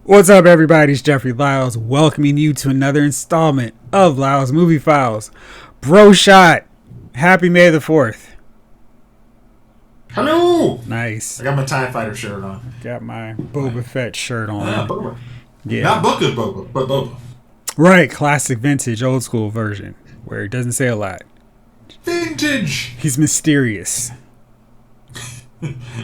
What's up, everybody? It's Jeffrey Lyles, welcoming you to another installment of Lyles Movie Files. Bro shot. Happy May the 4th. Hello! Nice. I got my TIE Fighter shirt on. Got my Boba Fett shirt on. Boba. Yeah. Not Book of Boba, but Boba. Right, classic vintage old school version where he doesn't say a lot. Vintage! He's mysterious.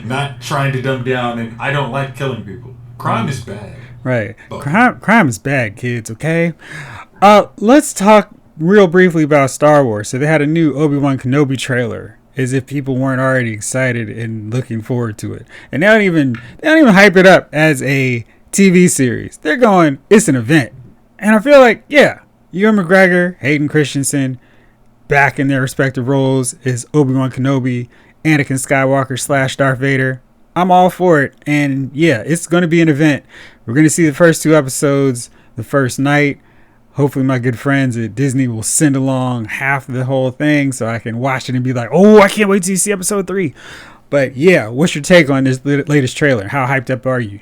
Not trying to dumb down, and I don't like killing people. Crime is bad. Right. Crime is bad, kids, okay? Let's talk real briefly about Star Wars. So they had a new Obi-Wan Kenobi trailer, as if people weren't already excited and looking forward to it. And they don't even hype it up as a TV series. They're going, it's an event. And I feel like, yeah, Ewan McGregor, Hayden Christensen, back in their respective roles as Obi-Wan Kenobi, Anakin Skywalker / Darth Vader. I'm all for it. And yeah, it's going to be an event. We're going to see the first 2 episodes the first night. Hopefully my good friends at Disney will send along half of the whole thing so I can watch it and be like, oh, I can't wait till you see episode 3. But yeah, what's your take on this latest trailer? How hyped up are you?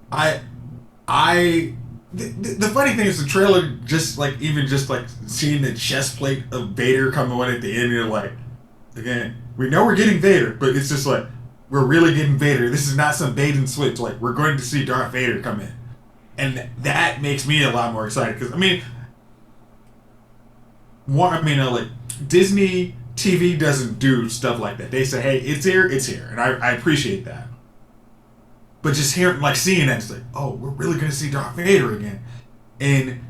The funny thing is the trailer just like seeing the chest plate of Vader coming on at the end, you're like, again, we know we're getting Vader, but it's just like, we're really getting Vader. This is not some bait and switch. Like, we're going to see Darth Vader come in. And that makes me a lot more excited. Because, like, Disney TV doesn't do stuff like that. They say, hey, it's here. And I appreciate that. But just hearing, like, seeing that, it's like, oh, we're really going to see Darth Vader again. And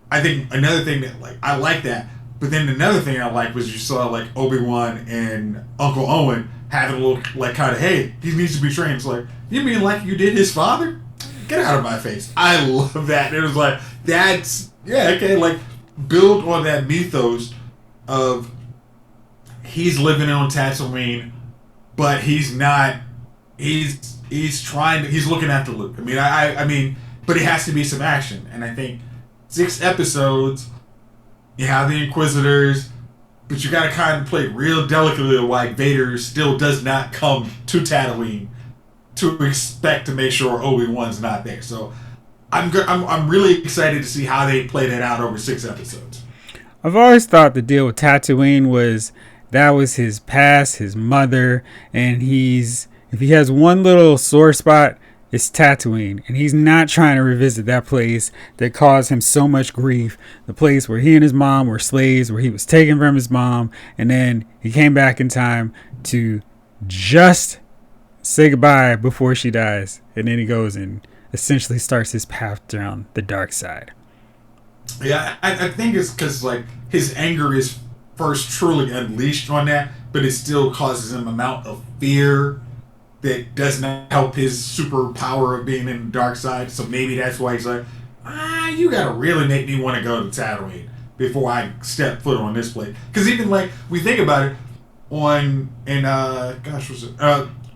I think another thing that, like, I like that. But then another thing I liked was you saw, like, Obi-Wan and Uncle Owen having a little, like, kind of, hey, he needs to be trained. It's like, you mean like you did his father? Get out of my face. I love that. It was like, that's, yeah, okay, like, build on that mythos of he's living on Tatooine, but he's not, he's looking after Luke. I mean, but it has to be some action. And I think 6 episodes, you have the Inquisitors, but you gotta kind of play real delicately like Vader still does not come to Tatooine to expect to make sure Obi-Wan's not there. So I'm really excited to see how they play that out over 6 episodes. I've always thought the deal with Tatooine was that was his past, his mother, and if he has one little sore spot, it's Tatooine, and he's not trying to revisit that place that caused him so much grief. The place where he and his mom were slaves, where he was taken from his mom, and then he came back in time to just say goodbye before she dies, and then he goes and essentially starts his path down the dark side. Yeah, I think it's because, like, his anger is first truly unleashed on that, but it still causes him an amount of fear that does not help his superpower of being in the dark side. So maybe that's why he's like, you gotta really make me want to go to Tatooine before I step foot on this place. Because even, like, we think about it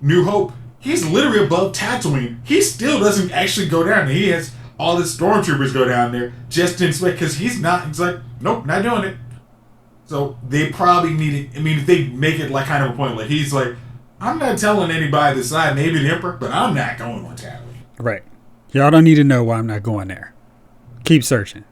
New Hope, he's literally above Tatooine. He still doesn't actually go down there. He has all the stormtroopers go down there just to inspect, because he's like, nope, not doing it. So they probably need it. If they make it like kind of a point, like he's like, I'm not telling anybody this side, maybe the Emperor, but I'm not going on Tatooine. Right. Y'all don't need to know why I'm not going there. Keep searching.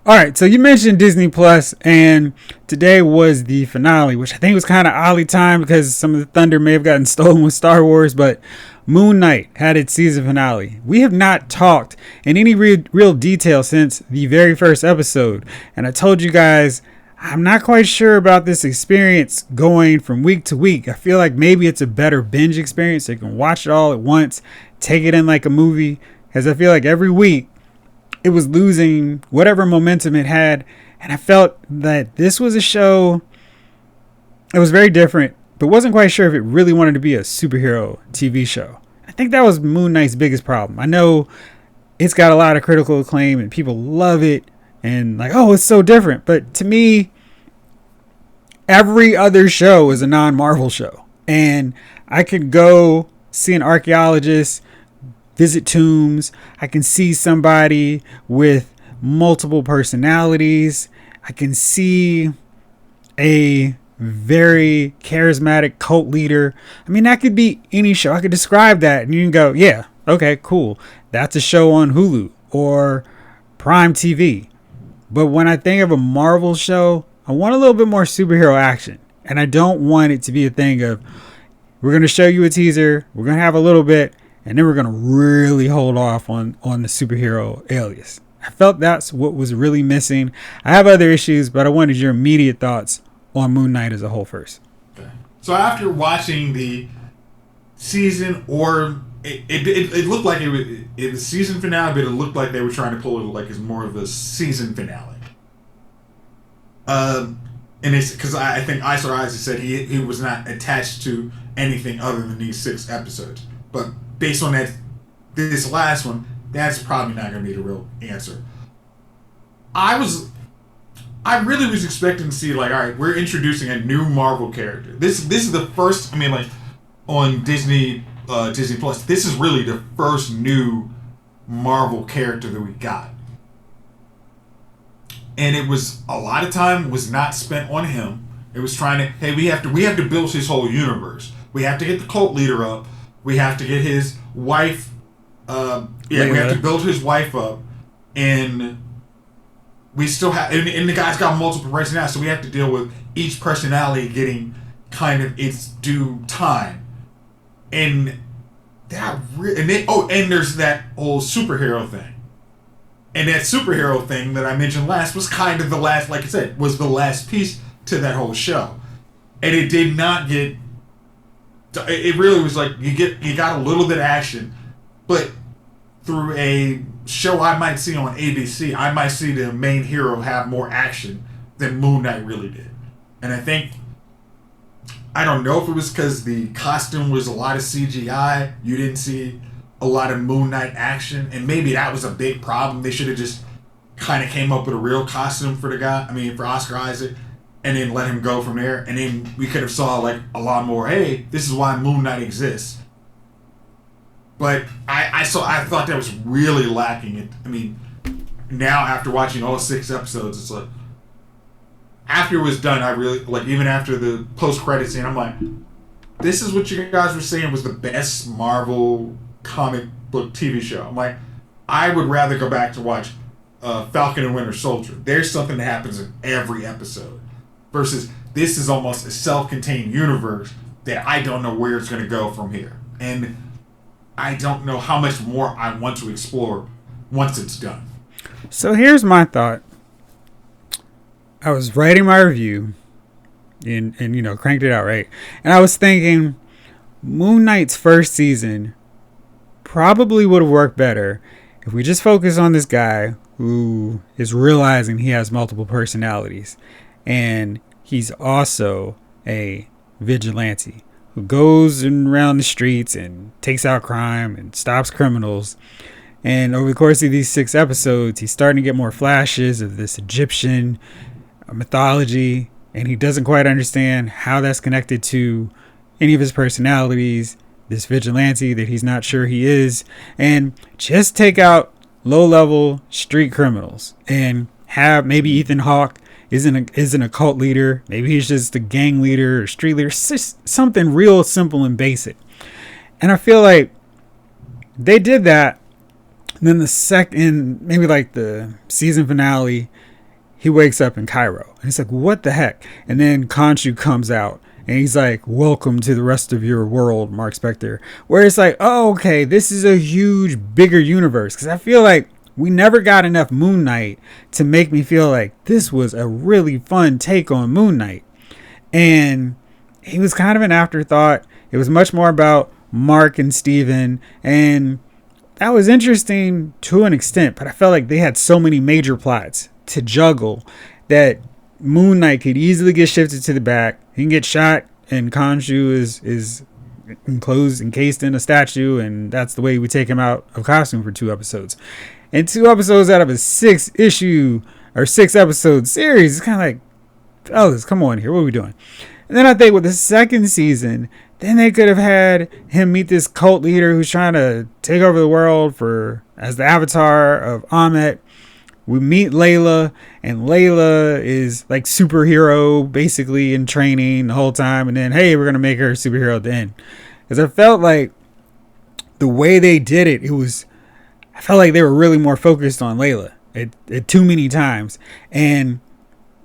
All right, so you mentioned Disney Plus, and today was the finale, which I think was kind of oddly timed because some of the thunder may have gotten stolen with Star Wars, but Moon Knight had its season finale. We have not talked in any real detail since the very first episode, and I told you guys I'm not quite sure about this experience going from week to week. I feel like maybe it's a better binge experience so you can watch it all at once, take it in like a movie, because I feel like every week it was losing whatever momentum it had, and I felt that this was a show, it was very different, but wasn't quite sure if it really wanted to be a superhero TV show. I think that was Moon Knight's biggest problem. I know it's got a lot of critical acclaim and people love it and like, oh, it's so different, but to me, every other show is a non-Marvel show, and I could go see an archaeologist, visit tombs. I can see somebody with multiple personalities. I can see a very charismatic cult leader. I mean, that could be any show. I could describe that and you can go, yeah, Okay, cool. That's a show on Hulu or Prime TV. But when I think of a Marvel show, I want a little bit more superhero action. And I don't want it to be a thing of, we're going to show you a teaser, we're going to have a little bit, and then we're going to really hold off on the superhero alias. I felt that's what was really missing. I have other issues, but I wanted your immediate thoughts on Moon Knight as a whole first. Okay. So after watching the season, or it looked like it was season finale, but it looked like they were trying to pull it like it's more of a season finale. And it's because I think Isaac Isaac said he was not attached to anything other than these 6 episodes. But based on this last one, that's probably not going to be the real answer. I really was expecting to see, like, all right, we're introducing a new Marvel character. This is the first. I mean, like, on Disney Plus, this is really the first new Marvel character that we got. And it was a lot of time was not spent on him. It was trying to, hey, we have to build his whole universe. We have to get the cult leader up. We have to get his wife. We have to build his wife up, and we still have, and the guy's got multiple personalities, so we have to deal with each personality getting kind of its due time. And and there's that whole superhero thing. And that superhero thing that I mentioned last was kind of the last, like I said, was the last piece to that whole show. And it did not get, it really was like, you got a little bit of action, but through a show I might see on ABC, I might see the main hero have more action than Moon Knight really did. And I think, I don't know if it was because the costume was a lot of CGI, you didn't see a lot of Moon Knight action, and maybe that was a big problem. They should have just kind of came up with a real costume for for Oscar Isaac, and then let him go from there, and then we could have saw like a lot more, hey, this is why Moon Knight exists. But I thought that was really lacking. I mean, now after watching all 6 episodes, it's like, after it was done, I really, like, even after the post-credit scene, I'm like, this is what you guys were saying was the best Marvel comic book TV show. I'm like, I would rather go back to watch Falcon and Winter Soldier. There's something that happens in every episode. Versus, this is almost a self-contained universe that I don't know where it's going to go from here. And I don't know how much more I want to explore once it's done. So here's my thought. I was writing my review and cranked it out, right? And I was thinking Moon Knight's first season probably would have worked better if we just focus on this guy who is realizing he has multiple personalities. And he's also a vigilante who goes around the streets and takes out crime and stops criminals. And over the course of these 6 episodes, he's starting to get more flashes of this Egyptian mythology, and he doesn't quite understand how that's connected to any of his personalities, this vigilante that he's not sure he is. And just take out low-level street criminals and have maybe Ethan Hawke isn't a cult leader. Maybe he's just a gang leader or street leader. Just something real simple and basic. And I feel like they did that. And then maybe like the season finale, he wakes up in Cairo. And he's like, what the heck? And then Khonshu comes out. And he's like, welcome to the rest of your world, Mark Spector. Where it's like, oh, okay, this is a huge, bigger universe. Because I feel like we never got enough Moon Knight to make me feel like this was a really fun take on Moon Knight. And he was kind of an afterthought. It was much more about Mark and Steven. And that was interesting to an extent. But I felt like they had so many major plots to juggle that Moon Knight could easily get shifted to the back. He can get shot, and Khonshu is encased in a statue, and that's the way we take him out of costume for 2 episodes. And 2 episodes out of a 6 episode series, it's kind of like, fellas, come on here, what are we doing? And then I think with the second season, then they could have had him meet this cult leader who's trying to take over the world as the avatar of Ahmet. We meet Layla, and Layla is like superhero, basically in training the whole time. And then, hey, we're going to make her a superhero at the end. Because I felt like the way they did it, I felt like they were really more focused on Layla at too many times. And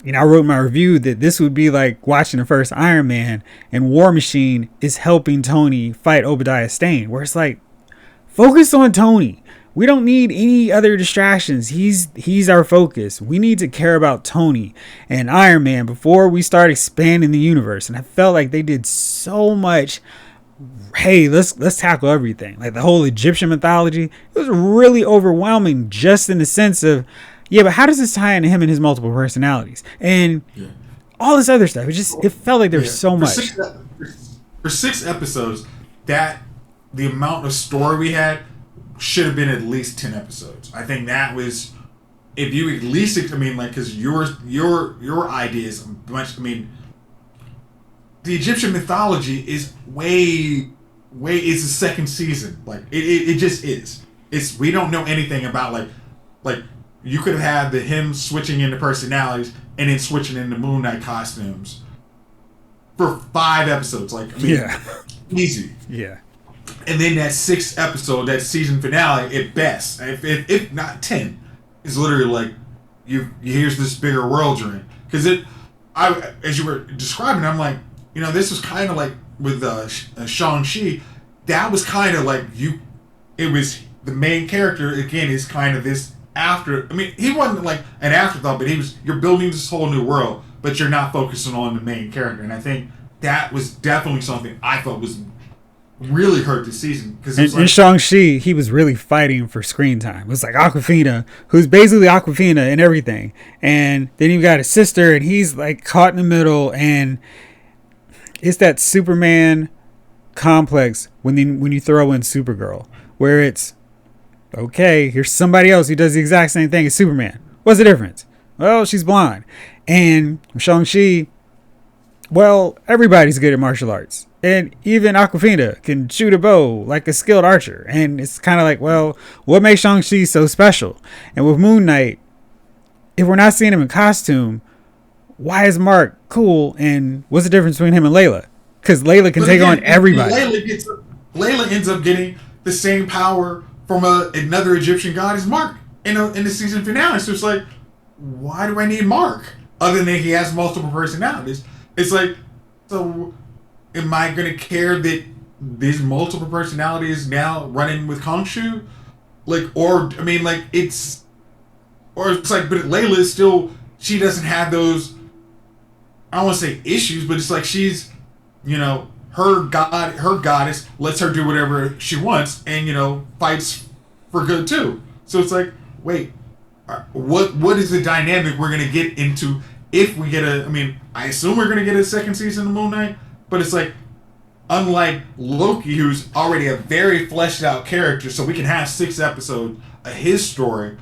I wrote in my review that this would be like watching the first Iron Man and War Machine is helping Tony fight Obadiah Stane, where it's like, focus on Tony. We don't need any other distractions. He's our focus. We need to care about Tony and Iron Man before we start expanding the universe. And I felt like they did so much. Hey, let's tackle everything. Like the whole Egyptian mythology, it was really overwhelming, just in the sense of, yeah, but how does this tie into him and his multiple personalities and all this other stuff? It felt like there was so much. For 6 episodes, that the amount of story we had should have been at least 10 episodes. I think that was, if you at least, because your ideas much. The Egyptian mythology is way is the second season. Like it just is. We don't know anything about like you could have had him switching into personalities and then switching into Moon Knight costumes for 5 episodes. Easy. Yeah. And then that 6th episode, that season finale, at best, if not 10, is literally like here's this bigger world you're in. Because as you were describing, I'm like, this was kind of like with Shang-Chi. That was kind of like it was the main character again is kind of this after. He wasn't like an afterthought, but you're building this whole new world, but you're not focusing on the main character. And I think that was definitely something I felt was really hurt this season. Because in Shang-Chi, he was really fighting for screen time. It was like Awkwafina, who's basically Awkwafina and everything. And then you got his sister, and he's like caught in the middle. And it's that Superman complex when you throw in Supergirl, where it's, okay, here's somebody else who does the exact same thing as Superman. What's the difference? Well, she's blonde. And Shang-Chi, well, everybody's good at martial arts. And even Awkwafina can shoot a bow like a skilled archer. And it's kind of like, well, what makes Shang-Chi so special? And with Moon Knight, if we're not seeing him in costume, why is Mark cool? And what's the difference between him and Layla? Because Layla can take on everybody. Layla ends up getting the same power from another Egyptian god as Mark in the season finale. So it's like, why do I need Mark? Other than he has multiple personalities. It's like, so am I going to care that these multiple personalities now running with Khonshu? It's like, but Layla is still, she doesn't have those, I don't want to say issues, but it's like she's, her goddess lets her do whatever she wants and, fights for good too. So it's like, wait, what is the dynamic we're going to get into if we get I assume we're going to get a second season of Moon Knight, but it's like, unlike Loki, who's already a very fleshed out character, so we can have 6 episodes of his story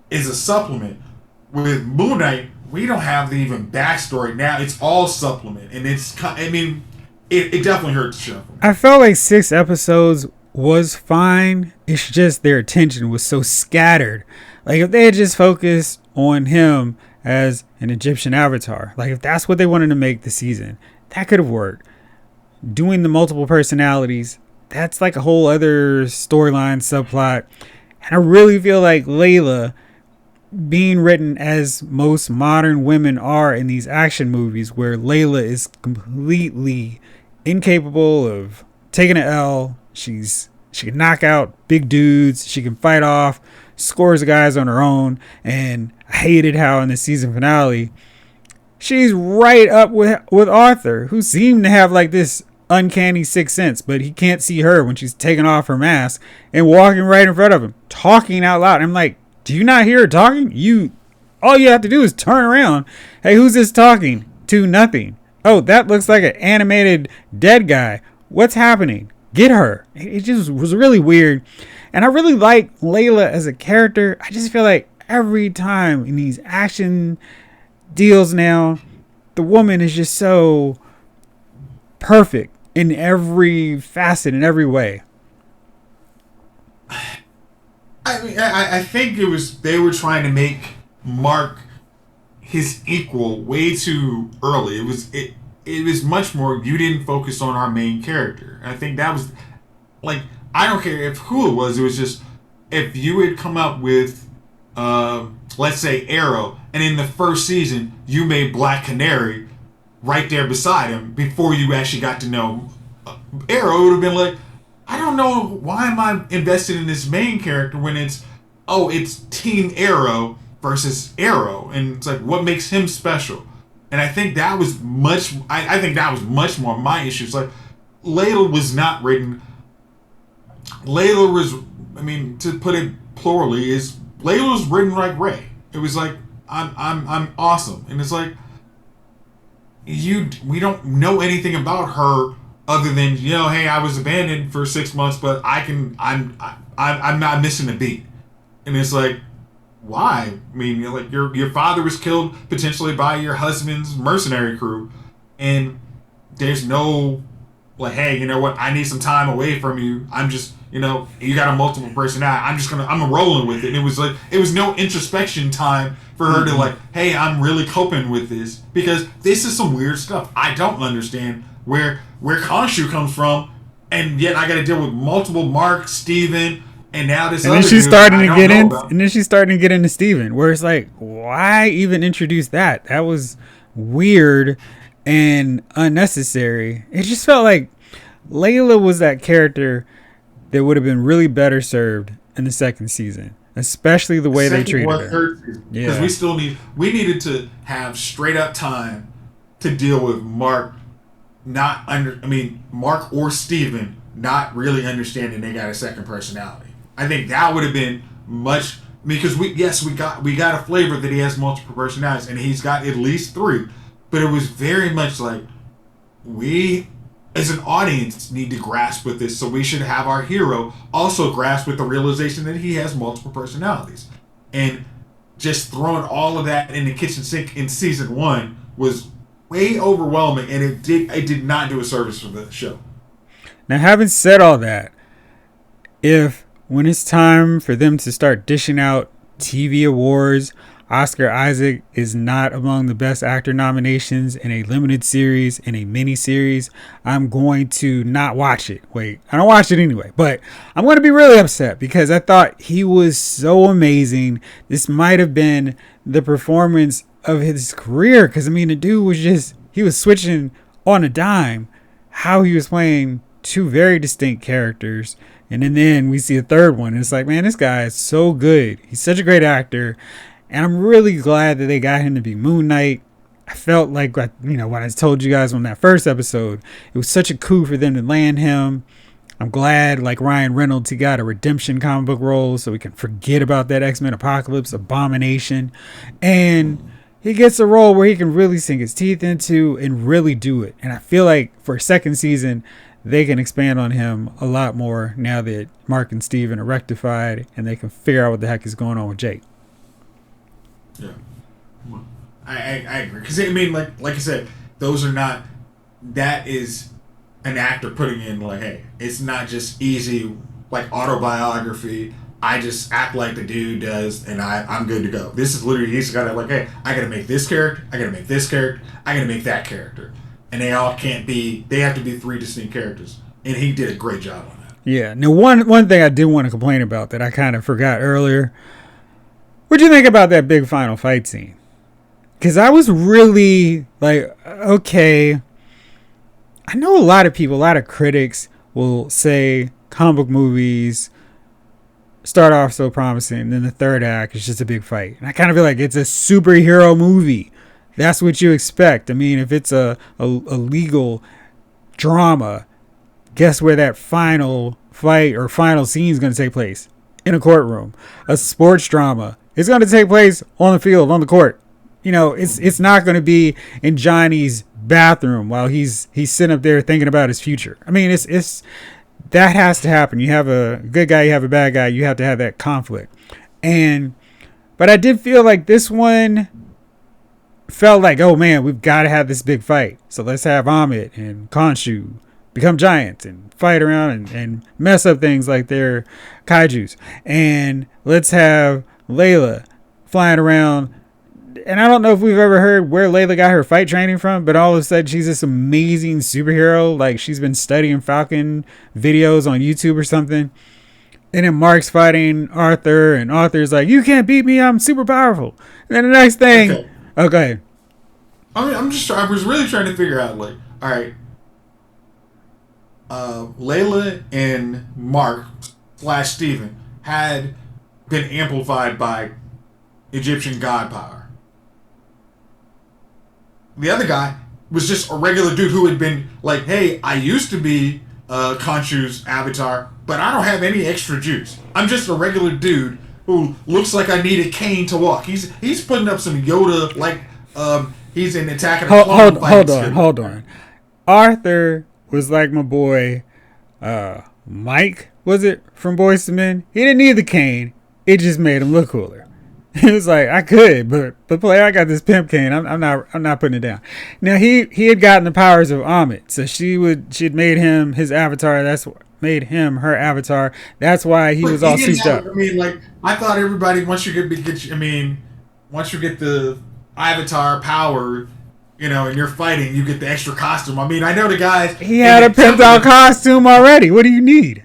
is a supplement. With Moon Knight, we don't have the even backstory now. It's all supplement, and it definitely hurt the show. I felt like 6 episodes was fine. It's just their attention was so scattered. Like if they had just focused on him as an Egyptian avatar, like if that's what they wanted to make the season, that could have worked. Doing the multiple personalities, that's like a whole other storyline subplot. And I really feel like Layla being written as most modern women are in these action movies, where Layla is completely incapable of taking an L. She can knock out big dudes. She can fight off scores of guys on her own. And I hated how in the season finale, she's right up with Arthur, who seemed to have like this uncanny sixth sense, but he can't see her when she's taking off her mask and walking right in front of him, talking out loud. I'm like, do you not hear her talking? All you have to do is turn around. Hey, who's this talking to? Nothing. Oh, that looks like an animated dead guy. What's happening? Get her. It just was really weird. And I really like Layla as a character. I just feel like every time in these action deals now, the woman is just so perfect in every facet, in every way. I think they were trying to make Mark his equal way too early. It was much more, you didn't focus on our main character. I think that was like, I don't care if who it was. It was just if you had come up with, let's say Arrow, and in the first season you made Black Canary right there beside him before you actually got to know Arrow, it would have been like, I don't know why am I invested in this main character when it's Team Arrow versus Arrow, and it's like what makes him special. And I think that was much. I think that was much more my issue. It's like Layla was not written. Layla was. I mean, to put it plurally, is Layla was written like Ray. It was like I'm awesome, and it's like we don't know anything about her other than hey, I was abandoned for 6 months, but I'm not missing a beat, and it's like. Why? I mean, like your father was killed potentially by your husband's mercenary crew, and there's no like, hey, you know what? I need some time away from you. I'm just, you got a multiple personality. I'm rolling with it. And it was no introspection time for her to like, hey, I'm really coping with this because this is some weird stuff. I don't understand where Khonshu comes from, and yet I got to deal with multiple Mark, Steven. And now this. And then she's starting to get in. And then she's starting to get into Steven, where it's like, why even introduce that? That was weird and unnecessary. It just felt like Layla was that character that would have been really better served in the second season, especially the way they treated her. Because we needed to have straight up time to deal with Mark, Mark or Steven not really understanding they got a second personality. I think that would have been much because we got a flavor that he has multiple personalities and he's got at least 3, but it was very much like we as an audience need to grasp with this, so we should have our hero also grasp with the realization that he has multiple personalities, and just throwing all of that in the kitchen sink in season 1 was way overwhelming, and it did not do a service for the show. Now, having said all that, when it's time for them to start dishing out TV awards, Oscar Isaac is not among the best actor nominations in a limited series, in a mini series, I'm going to not watch it. Wait, I don't watch it anyway, but I'm going to be really upset because I thought he was so amazing. This might have been the performance of his career because, the dude was he was switching on a dime how he was playing 2 very distinct characters. And then we see a third one. And it's like, man, this guy is so good. He's such a great actor. And I'm really glad that they got him to be Moon Knight. I felt like, when I told you guys on that first episode, it was such a coup for them to land him. I'm glad, like Ryan Reynolds, he got a redemption comic book role so we can forget about that X-Men Apocalypse abomination. And he gets a role where he can really sink his teeth into and really do it. And I feel like for a second season, they can expand on him a lot more now that Mark and Steven are rectified and they can figure out what the heck is going on with Jake. Yeah. I agree. Because, like I said, that is an actor putting in, like, hey, it's not just easy, like, autobiography. I just act like the dude does and I'm good to go. This is literally, he's got to, like, hey, I got to make this character, I got to make this character, I got to make that character. And they all they have to be 3 distinct characters. And he did a great job on that. Yeah. Now, one thing I did want to complain about that I kind of forgot earlier. What'd you think about that big final fight scene? Because I was really like, okay. I know a lot of critics will say comic book movies start off so promising. And then the third act is just a big fight. And I kind of feel like it's a superhero movie. That's what you expect. If it's a legal drama, guess where that final fight or final scene is going to take place? In a courtroom. A sports drama, it's going to take place on the field, on the court. It's not going to be in Johnny's bathroom while he's sitting up there thinking about his future. It's that has to happen. You have a good guy, you have a bad guy, you have to have that conflict. But I did feel like this one felt like, oh man, we've got to have this big fight. So let's have Amit and Khonshu become giants and fight around and mess up things like they're kaijus. And let's have Layla flying around And I don't know if we've ever heard where Layla got her fight training from, but all of a sudden she's this amazing superhero. Like she's been studying Falcon videos on YouTube or something. And then Mark's fighting Arthur, and Arthur's like, "You can't beat me. I'm super powerful." And then the next thing, okay. I was really trying to figure out, like, all right, Layla and Mark / Steven had been amplified by Egyptian god power. The other guy was just a regular dude who had been like, "Hey, I used to be Khonshu's avatar, but I don't have any extra juice. I'm just a regular dude who looks like I need a cane to walk." He's putting up some Yoda like he's in Attack of the Clones. Hold on. Arthur was like my boy Mike, was it, from Boyz II Men? He didn't need the cane. It just made him look cooler. He was like, I could, but play, I got this pimp cane. I'm not putting it down. Now he had gotten the powers of Amit, so she'd made him his avatar. That's what made him her avatar. That's why he was all souped up. I mean, like, I thought everybody once you get the avatar power, you know, and you're fighting, you get the extra costume. I mean, I know the guys. He had a pimped out costume already. What do you need?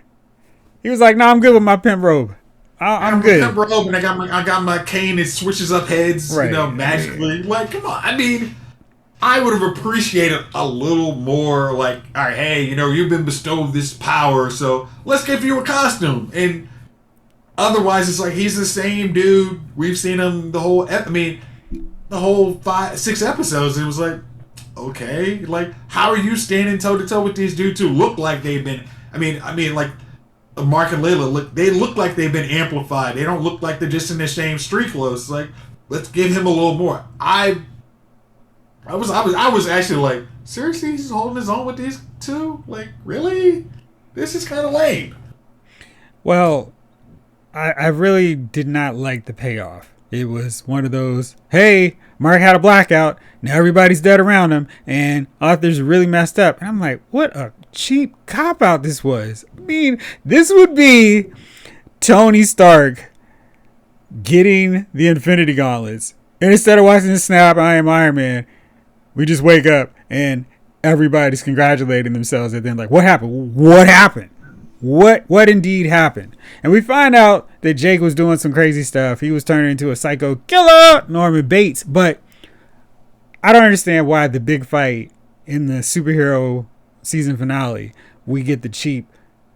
He was like, "No, I'm good with my pimp robe. I'm good." Pimp robe, and I got my cane. It switches up heads, right, you know, magically. Like, come on. I mean, I would have appreciated a little more. Like, all right, hey, you know, you've been bestowed this power, so let's give you a costume. And otherwise, it's like he's the same dude. We've seen him the whole. The whole 5-6 episodes. It was like, okay, like, how are you standing toe to toe with these dudes who look like they've been? I mean, like. Mark and Layla look like they've been amplified. They don't look like they're just in the same street clothes. Like, let's give him a little more. I was actually like, seriously, he's holding his own with these two? Like, really? This is kind of lame. Well, I really did not like the payoff. It was one of those, hey, Mark had a blackout. Now everybody's dead around him, and Arthur's really messed up. And I'm like, what a cheap cop-out this was. I mean, this would be Tony Stark getting the Infinity Gauntlets. And instead of watching the snap, I am Iron Man, we just wake up, and everybody's congratulating themselves at the end. Like, what happened? What happened? What indeed happened? And we find out that Jake was doing some crazy stuff. He was turning into a psycho killer, Norman Bates. But I don't understand why the big fight in the superhero season finale, we get the cheap,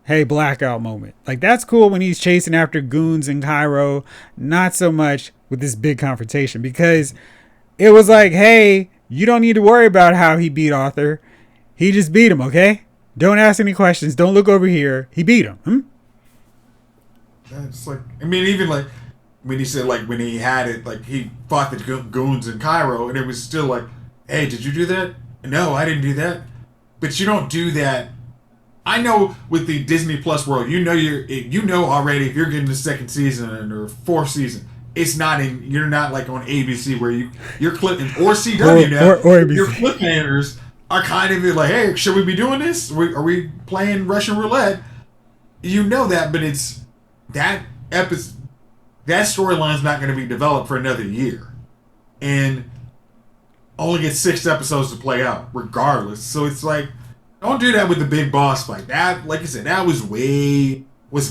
hey, blackout moment. Like, that's cool when he's chasing after goons in Cairo. Not so much with this big confrontation, because it was like, hey, you don't need to worry about how he beat Arthur. He just beat him, okay? Don't ask any questions. Don't look over here. He beat him. It's like, I mean, even like when he said, like, when he had it, like, he fought the goons in Cairo, and it was still like, hey, did you do that? No, I didn't do that. But you don't do that. I know with the Disney Plus world, you know already if you're getting the second season or fourth season, it's not in. You're not like on ABC where you're clicking or CW now. Or ABC. Your cliffhangers are kind of like, hey, should we be doing this? Are we playing Russian roulette? You know that, but it's that episode. That storyline's not going to be developed for another year, and only get 6 episodes to play out, regardless. So it's like, don't do that with the big boss fight. That, like I said, that was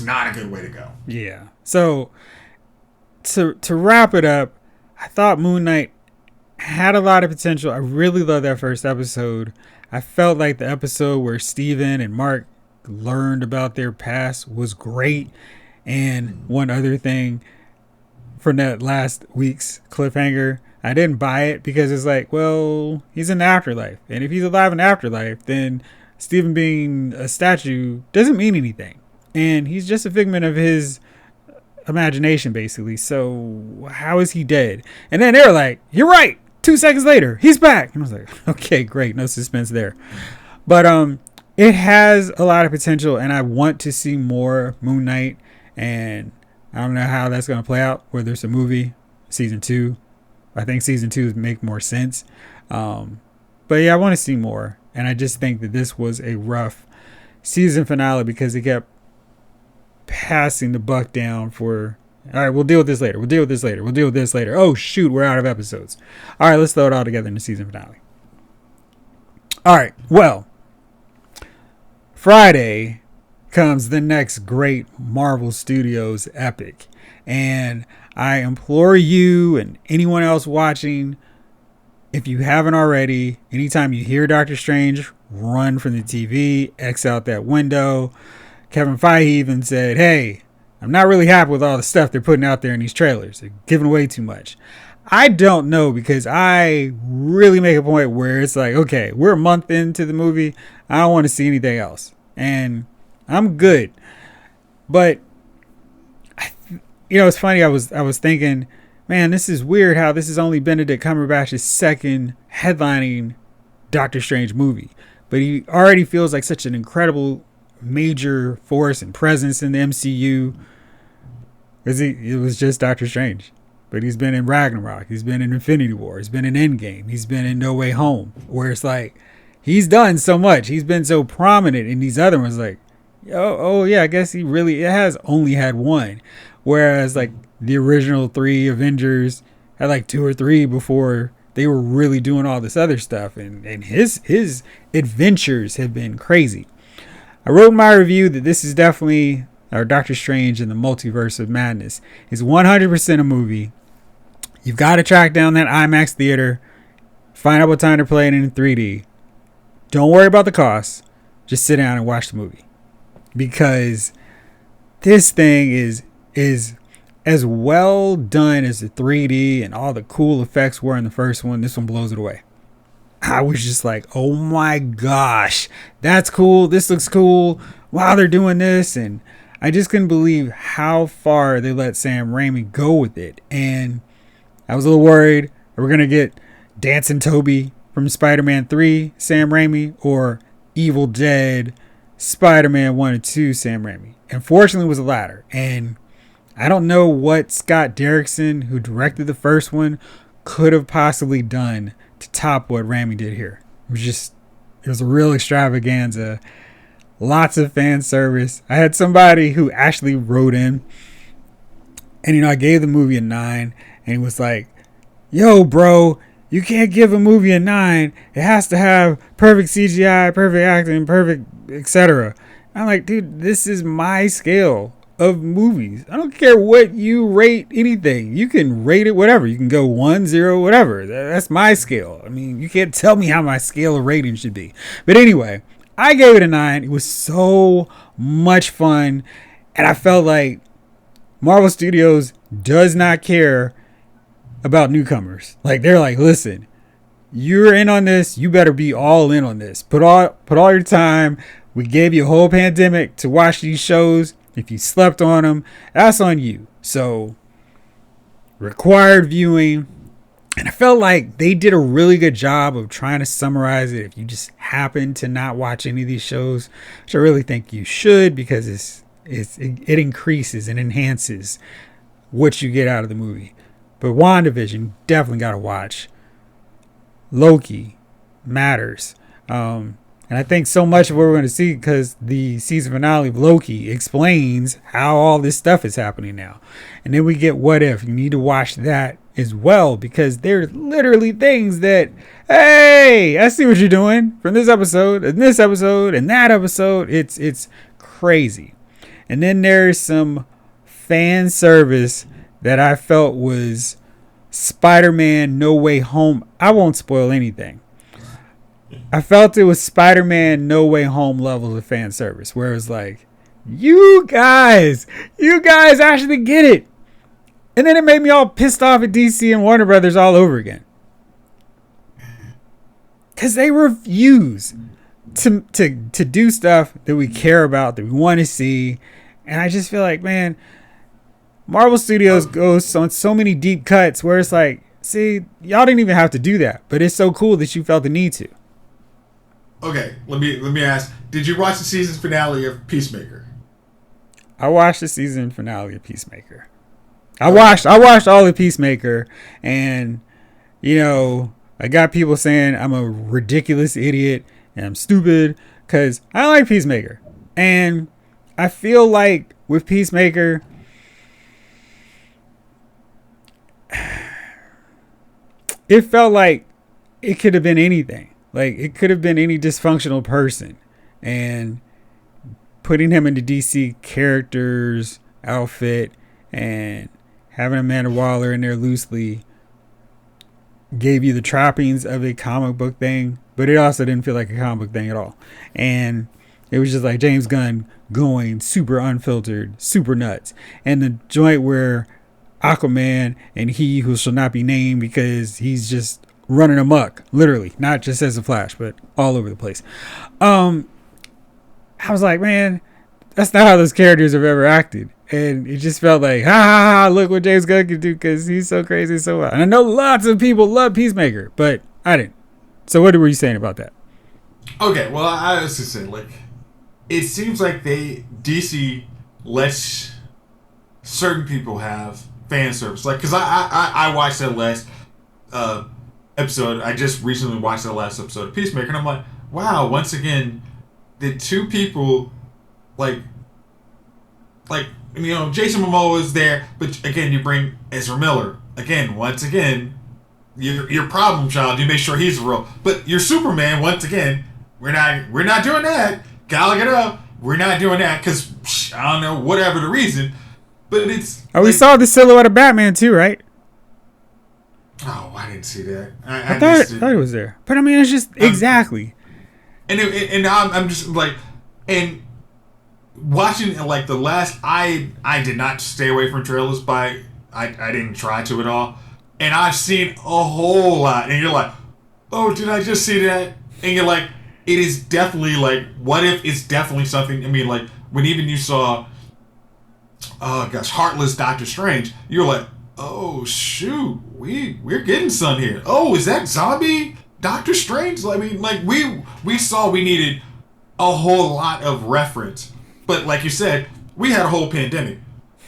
not a good way to go. Yeah. So to wrap it up, I thought Moon Knight had a lot of potential. I really loved that first episode. I felt like the episode where Steven and Mark learned about their past was great. And one other thing from that last week's cliffhanger, I didn't buy it because it's like, well, he's in the afterlife. And if he's alive in the afterlife, then Steven being a statue doesn't mean anything. And he's just a figment of his imagination, basically. So how is he dead? And then they were like, you're right. 2 seconds later, he's back. And I was like, okay, great. No suspense there. But it has a lot of potential, and I want to see more Moon Knight. And I don't know how that's going to play out, whether it's a movie, season 2. I think season 2 would make more sense. But yeah, I want to see more. And I just think that this was a rough season finale because it kept passing the buck down for All right, we'll deal with this later. We'll deal with this later. We'll deal with this later. Oh, shoot, we're out of episodes. All right, let's throw it all together in the season finale. All right, well, Friday comes the next great Marvel Studios epic. And I implore you and anyone else watching, if you haven't already, anytime you hear Doctor Strange, run from the TV, X out that window. Kevin Feige even said, hey, I'm not really happy with all the stuff they're putting out there in these trailers. They're giving away too much. I don't know, because I really make a point where it's like, okay, we're a month into the movie. I don't want to see anything else. And I'm good. But, it's funny. I was thinking, man, this is weird how this is only Benedict Cumberbatch's second headlining Doctor Strange movie. But he already feels like such an incredible major force and presence in the MCU. It was just Doctor Strange. But he's been in Ragnarok. He's been in Infinity War. He's been in Endgame. He's been in No Way Home. Where it's like, he's done so much. He's been so prominent in these other ones. Like, oh yeah, I guess he really has only had one. Whereas like the original 3 Avengers had like 2 or 3 before they were really doing all this other stuff. And his adventures have been crazy. I wrote in my review that this is definitely, or Doctor Strange in the Multiverse of Madness is 100% a movie. You've got to track down that IMAX theater, find out what time they're playing in 3D. Don't worry about the cost. Just sit down and watch the movie, because this thing is as well done as the 3D and all the cool effects were in the first one. This one blows it away. I was just like, oh my gosh, that's cool. This looks cool. Wow, they're doing this. And I just couldn't believe how far they let Sam Raimi go with it. And I was a little worried, are we going to get Dancing Toby from Spider-Man 3, Sam Raimi, or Evil Dead, Spider-Man 1 and 2, Sam Raimi? Unfortunately, it was the latter. And I don't know what Scott Derrickson, who directed the first one, could have possibly done to top what Raimi did here. It was a real extravaganza. Lots of fan service. I had somebody who actually wrote in, and I gave the movie a 9, and he was like, yo bro, you can't give a movie a 9. It has to have perfect CGI, perfect acting, perfect etc. I'm like, dude, this is my scale of movies. I don't care what you rate anything. You can rate it whatever. You can go 1, 0, whatever. That's my scale. I mean, you can't tell me how my scale of rating should be. But anyway, I gave it a 9. It was so much fun. And I felt like Marvel Studios does not care about newcomers. Like, they're like, listen, you're in on this. You better be all in on this. Put all your time. We gave you a whole pandemic to watch these shows. If you slept on them, that's on you. So, required viewing. And I felt like they did a really good job of trying to summarize it. If you just happen to not watch any of these shows, which I really think you should, because it increases and enhances what you get out of the movie. But WandaVision, definitely got to watch. Loki matters. And I think so much of what we're going to see, because the season finale of Loki explains how all this stuff is happening now. And then we get What If. You need to watch that as well, because there's literally things that, hey, I see what you're doing from this episode and this episode and that episode. It's crazy. And then there's some fan service that I felt was Spider-Man No Way Home. I won't spoil anything. I felt it was Spider-Man No Way Home levels of fan service, where it was like, you guys actually get it. And then it made me all pissed off at DC and Warner Brothers all over again, because they refuse to do stuff that we care about, that we want to see. And I just feel like, man, Marvel Studios goes on so many deep cuts where it's like, see, y'all didn't even have to do that, but it's so cool that you felt the need to. Okay, let me ask, did you watch the season finale of Peacemaker? I watched the season finale of Peacemaker. I watched all of Peacemaker, and I got people saying I'm a ridiculous idiot and I'm stupid because I like Peacemaker. And I feel like with Peacemaker, it felt like it could have been anything. Like it could have been any dysfunctional person, and putting him in the DC character's outfit and having Amanda Waller in there loosely gave you the trappings of a comic book thing, but it also didn't feel like a comic book thing at all. And it was just like James Gunn going super unfiltered, super nuts. And the joint where Aquaman and he who shall not be named because he's just running amok, literally, not just as a Flash, but all over the place. I was like, man, that's not how those characters have ever acted. And it just felt like, ha ha ha, look what James Gunn can do because he's so crazy, so wild. And I know lots of people love Peacemaker, but I didn't. So what were you saying about that? Okay, well, I was just saying, like, it seems like DC lets certain people have fan service. Like, because I watched that last episode. I just recently watched that last episode of Peacemaker, and I'm like, wow, once again, the two people, like, you know, Jason Momoa is there, but again, you bring Ezra Miller. Again, once again, your problem child, you make sure he's real. But your Superman, once again, we're not doing that. Gotta get up. We're not doing that because I don't know, whatever the reason. But it's. Oh, we saw the silhouette of Batman too, right? Oh, I didn't see that. I thought it was there, but I mean, it's just exactly. And I'm just like, and watching like the last, I did not stay away from trailers by I didn't try to at all, and I've seen a whole lot, and you're like, oh, did I just see that? And you're like, it is definitely like, what if it's definitely something? I mean, like when even you saw, oh gosh, Heartless Doctor Strange, you're like, oh shoot, we're getting some here. Oh, is that zombie Doctor Strange? I mean, like we saw we needed a whole lot of reference. But like you said, we had a whole pandemic.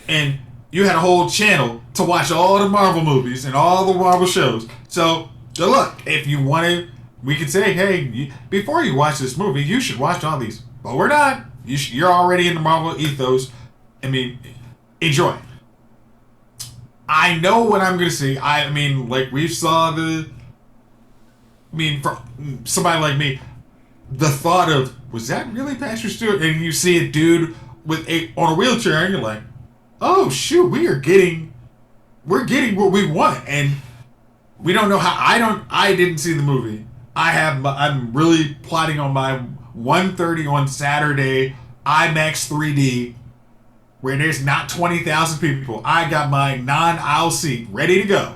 And you had a whole channel to watch all the Marvel movies and all the Marvel shows. So, good luck. If you want to, we could say, hey, before you watch this movie, you should watch all these. But we're not. You're already in the Marvel ethos. I mean, enjoy. I know what I'm going to see. I mean, like we saw for somebody like me, the thought of, was that really Patrick Stewart? And you see a dude on a wheelchair, and you're like, oh shoot, we're getting what we want, and we don't know how. I didn't see the movie. I'm really plotting on my 1:30 on Saturday IMAX 3D, where there's not 20,000 people. I got my non-aisle seat ready to go,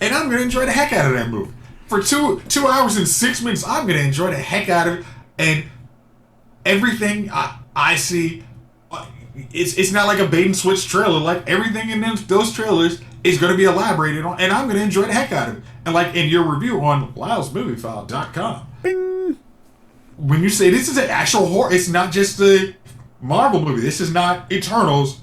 and I'm gonna enjoy the heck out of that movie. For 2 hours and 6 minutes, I'm gonna enjoy the heck out of it, and everything I see, it's not like a bait and switch trailer. Like everything in those trailers is gonna be elaborated on, and I'm gonna enjoy the heck out of it. And like in your review on LylesMovieFile.com, Bing. When you say this is an actual horror, it's not just a Marvel movie. This is not Eternals.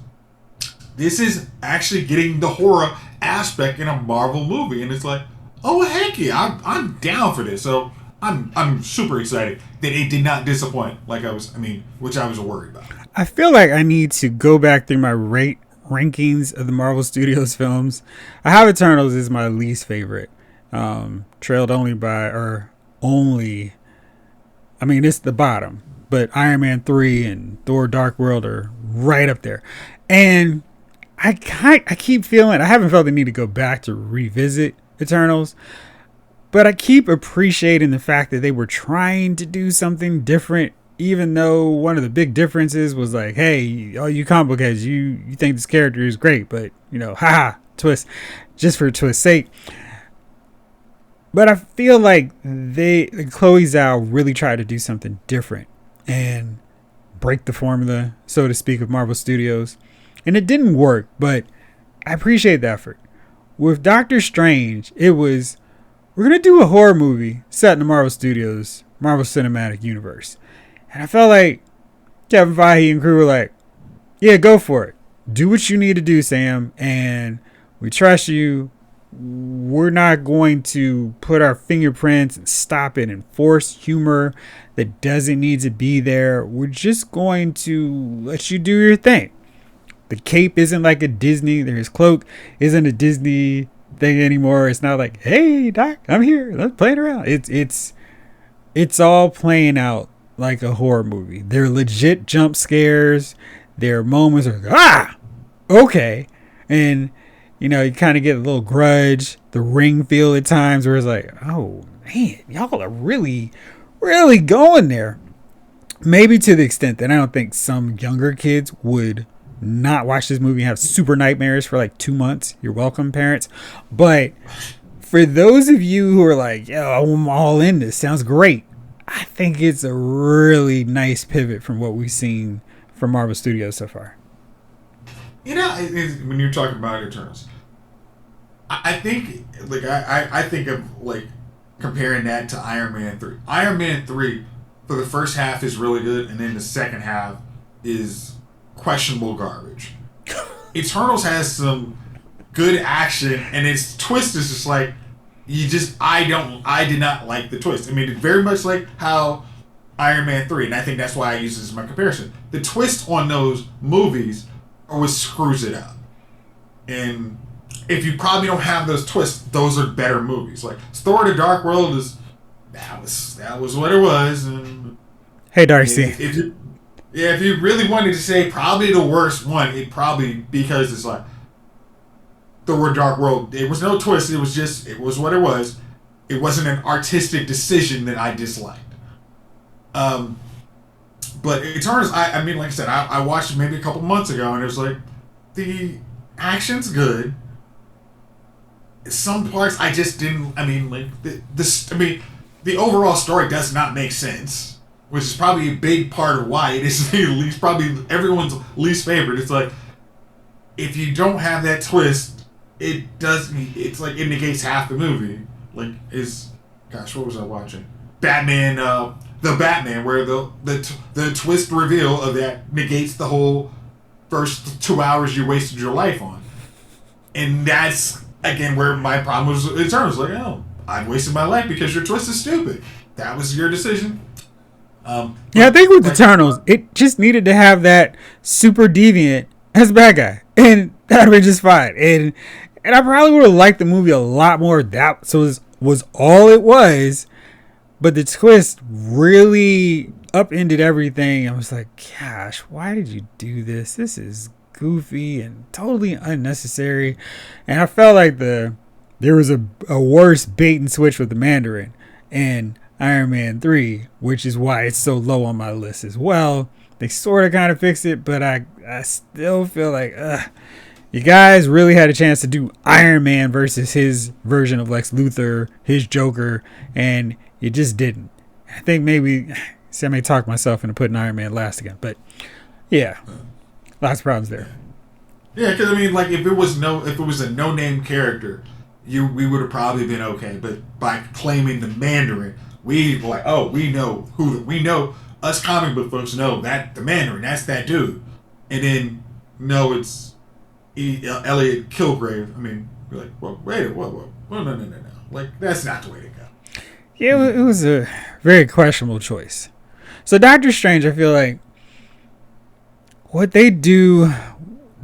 This is actually getting the horror aspect in a Marvel movie, and it's like, oh heck yeah, I'm down for this. So I'm super excited that it did not disappoint which I was worried about. I feel like I need to go back through my rankings of the Marvel Studios films. I have Eternals is my least favorite, trailed only by it's the bottom, but Iron Man 3 and Thor Dark World are right up there, and I keep feeling, I haven't felt the need to go back to revisit Eternals, but I keep appreciating the fact that they were trying to do something different, even though one of the big differences was like, hey, all you comic book heads, you think this character is great, but haha, twist, just for twist's sake. But I feel like Chloe Zhao really tried to do something different and break the formula, so to speak, of Marvel Studios, and it didn't work, but I appreciate the effort. With Doctor Strange, it was, we're going to do a horror movie set in the Marvel Studios, Marvel Cinematic Universe. And I felt like Kevin Feige and crew were like, yeah, go for it. Do what you need to do, Sam. And we trust you. We're not going to put our fingerprints and stop it and force humor that doesn't need to be there. We're just going to let you do your thing. The cape isn't like a Disney. His cloak isn't a Disney thing anymore. It's not like, hey Doc, I'm here, let's play it around. It's all playing out like a horror movie. They're legit jump scares. There are moments where okay, and you know, you kind of get a little grudge, the Ring feel at times where it's like, oh man, y'all are really going there. Maybe to the extent that I don't think some younger kids would not watch this movie and have super nightmares for like 2 months. You're welcome, parents. But for those of you who are like, yo, I'm all in this, sounds great, I think it's a really nice pivot from what we've seen from Marvel Studios so far. You know, when you're talking about Eternals, I think, like, I think of, like, comparing that to Iron Man 3. Iron Man 3, for the first half, is really good, and then the second half is questionable garbage. Eternals has some good action, and its twist is just like, I did not like the twist. I mean, it's very much like how Iron Man 3, and I think that's why I use this as my comparison. The twist on those movies what screws it up. And if you probably don't have those twists, those are better movies. Like Thor: The Dark World that was what it was. And hey, Darcy. If you really wanted to say probably the worst one, it probably, because it's like Thor: Dark World. It was no twist. It was what it was. It wasn't an artistic decision that I disliked. But Eternals, I mean, like I said, I watched it maybe a couple months ago, and it was like, the action's good. Some parts I just didn't. I mean, like the overall story does not make sense, which is probably a big part of why it is probably everyone's least favorite. It's like, if you don't have that twist, it does. It's like it negates half the movie. Like, what was I watching? Batman. The Batman, where the twist reveal of that negates the whole first 2 hours you wasted your life on. And that's, again, where my problem was. Eternals. Like, oh, I wasted my life because your twist is stupid. That was your decision. I think with Eternals, it just needed to have that super deviant as a bad guy, and that would be just fine. And I probably would have liked the movie a lot more if that was all it was. But the twist really upended everything. I was like, gosh, why did you do this? This is goofy and totally unnecessary. And I felt like there was a worse bait and switch with the Mandarin and Iron Man 3, which is why it's so low on my list as well. They sort of kind of fixed it, but I still feel like, you guys really had a chance to do Iron Man versus his version of Lex Luthor, his Joker, and you just didn't. I think maybe I may talk myself into putting Iron Man last again, but yeah, lots of problems there. Yeah, because I mean, like if it was a no-name character, we would have probably been okay. But by claiming the Mandarin, we know us comic book folks know that the Mandarin, that's that dude, and then no, it's Elliot Kilgrave. I mean, we're like, well, wait, whoa, no, like that's not the way to go. Yeah, it was a very questionable choice. So Doctor Strange, I feel like what they do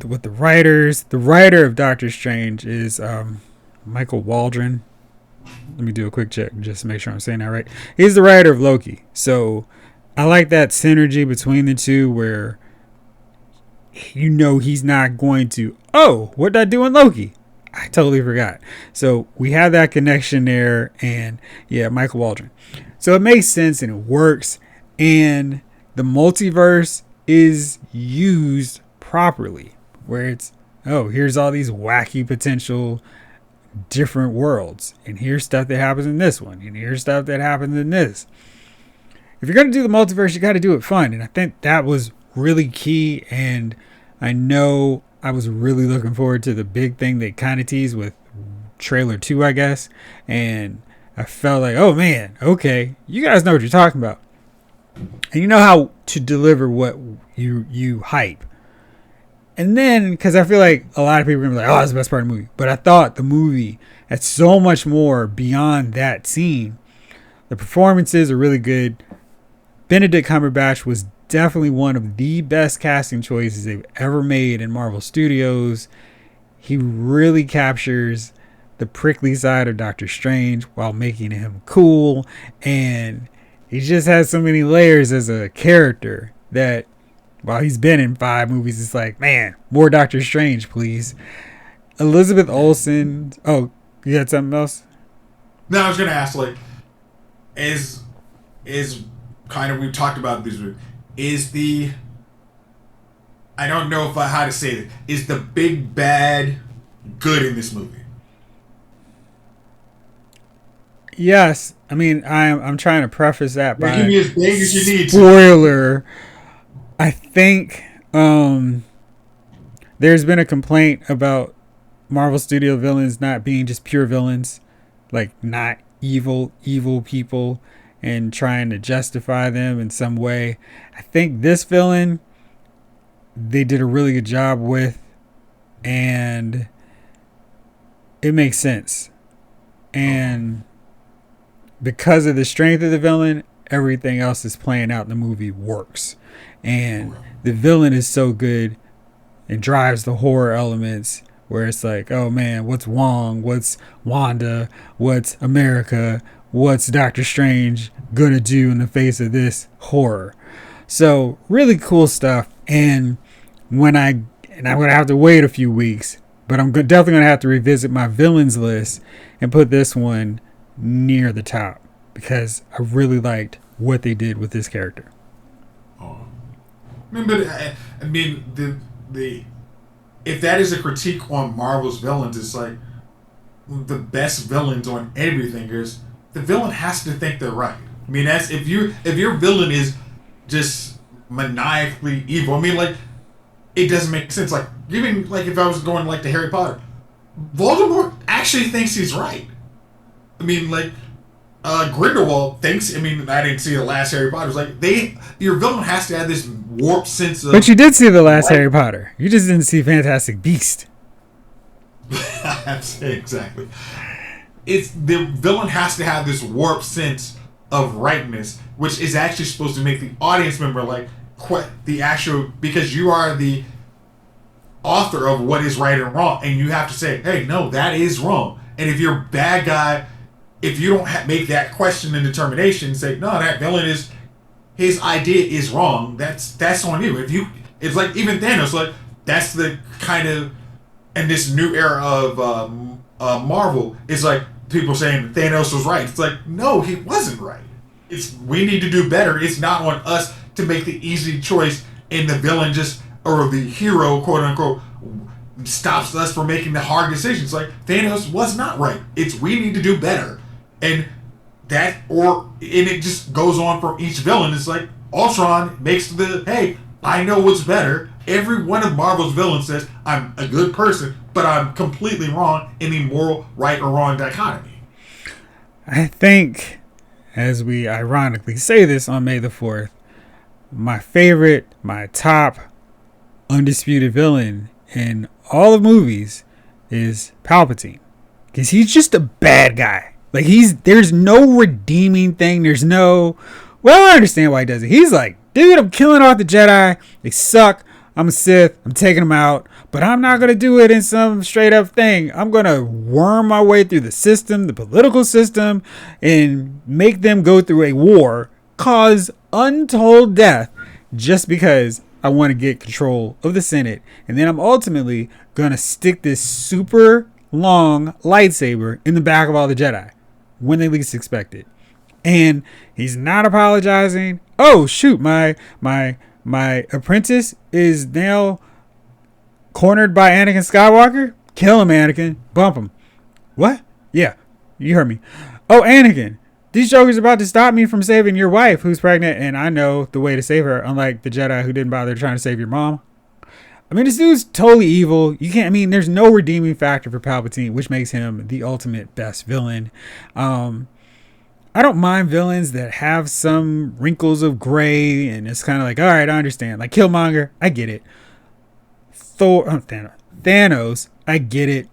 with the writer of Doctor Strange is Michael Waldron. Let me do a quick check just to make sure I'm saying that right. He's the writer of Loki. So I like that synergy between the two where he's not going to, what did I do in Loki? I totally forgot. So we have that connection there, and yeah, Michael Waldron. So it makes sense and it works, and the multiverse is used properly, where it's, here's all these wacky potential different worlds, and here's stuff that happens in this one, and here's stuff that happens in this. If you're going to do the multiverse, you got to do it fun, and I think that was really key, and I know I was really looking forward to the big thing they kind of teased with trailer 2, I guess. And I felt like, oh man, okay, you guys know what you're talking about. And you know how to deliver what you hype. And then, because I feel like a lot of people are going to be like, that's the best part of the movie. But I thought the movie had so much more beyond that scene. The performances are really good. Benedict Cumberbatch was definitely one of the best casting choices they've ever made in Marvel Studios. He really captures the prickly side of Doctor Strange while making him cool. And he just has so many layers as a character that while he's been in 5 movies, it's like, man, more Doctor Strange, please. Elizabeth Olsen. Oh, you had something else? No, I was gonna ask, like, is kind of, we've talked about this, is the, I don't know how to say it, is the big bad good in this movie? Yes. I mean, I'm trying to preface that by give me as big as you need. Spoiler. I think there's been a complaint about Marvel Studio villains not being just pure villains, like not evil people, and trying to justify them in some way. I think this villain they did a really good job with, and it makes sense. And because of the strength of the villain, everything else is playing out in the movie works. And the villain is so good and drives the horror elements where it's like, oh man, what's Wong? What's Wanda? What's America? What's Doctor Strange gonna do in the face of this horror? So really cool stuff. And I'm gonna have to wait a few weeks, but I'm definitely gonna have to revisit my villains list and put this one near the top because I really liked what they did with this character. I mean, the if that is a critique on Marvel's villains, it's like the best villains on everything is the villain has to think they're right. I mean, that's if your villain is just maniacally evil. I mean, like, it doesn't make sense. Like, even like if I was going like to Harry Potter, Voldemort actually thinks he's right. I mean, like, Grindelwald thinks. I mean, I didn't see the last Harry Potter. It's like your villain has to have this warped sense of. But you did see the last Harry Potter. You just didn't see Fantastic Beast. Exactly. It's the villain has to have this warped sense of rightness, which is actually supposed to make the audience member like the actual, because you are the author of what is right and wrong, and you have to say, hey, no, that is wrong. And if you're a bad guy, if you don't make that question and determination, say, no, that villain is, his idea is wrong, that's on you. It's like even Thanos, like, that's the kind of, and this new era of Marvel, is like people saying Thanos was right. It's like, no, he wasn't right. We need to do better. It's not on us to make the easy choice, and the villain or the hero, quote unquote, stops us from making the hard decisions. Like, Thanos was not right. We need to do better. And it just goes on for each villain. It's like Ultron makes hey, I know what's better. Every one of Marvel's villains says, I'm a good person, but I'm completely wrong in the moral right or wrong dichotomy. I think, as we ironically say this on May the 4th, my top undisputed villain in all of movies is Palpatine. Because he's just a bad guy. Like, there's no redeeming thing. I understand why he does it. He's like, dude, I'm killing off the Jedi. They suck. I'm a Sith. I'm taking them out. But I'm not going to do it in some straight up thing. I'm going to worm my way through the system, the political system, and make them go through a war, cause untold death, just because I want to get control of the Senate. And then I'm ultimately going to stick this super long lightsaber in the back of all the Jedi when they least expect it. And he's not apologizing. Oh, shoot, my apprentice is now cornered by Anakin Skywalker. Kill him, Anakin. Bump him. What? Yeah, you heard me. Oh, Anakin, these jokers are about to stop me from saving your wife who's pregnant, and I know the way to save her, unlike the Jedi who didn't bother trying to save your mom. I mean, this dude's totally evil. There's no redeeming factor for Palpatine, which makes him the ultimate best villain. I don't mind villains that have some wrinkles of gray, and it's kind of like, all right, I understand. Like Killmonger, I get it. Thanos, I get it.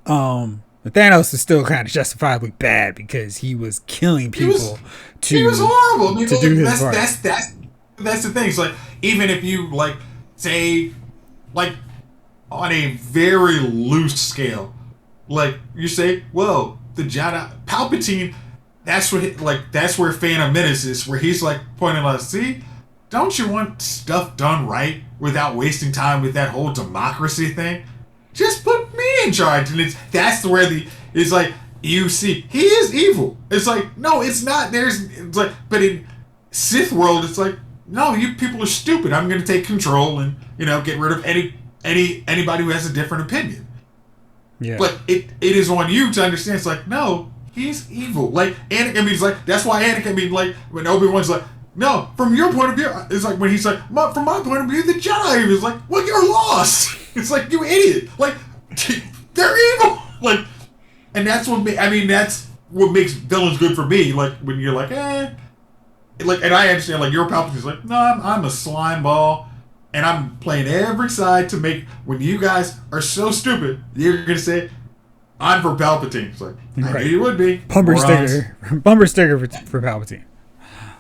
But Thanos is still kind of justifiably bad because he was killing people. He was horrible. To do his part. That's the thing. It's like, even if you say, like, on a very loose scale, Like you say, well, the Jedi Palpatine. That's where Phantom Menace is, where he's like pointing out, see, don't you want stuff done right without wasting time with that whole democracy thing? Just put me in charge, and that's where it's like you see he is evil. It's like no, it's not. It's like, but in Sith world, it's like no, you people are stupid. I'm going to take control and get rid of anybody who has a different opinion. Yeah. But it is on you to understand. It's like no. He's evil. Like Anakin means like that's why Anakin means like when Obi-Wan's like, no, from your point of view, it's like when he's like, from my point of view, the Jedi is like, well, you're lost. It's like you idiot. Like they're evil. Like, and that's that's what makes villains good for me. Like when you're like, like, and I understand like your Palpatine's like, no, I'm a slime ball, and I'm playing every side to make when you guys are so stupid, you're gonna say. I'm for Palpatine. It's like, I knew you would be. Bumper sticker for Palpatine.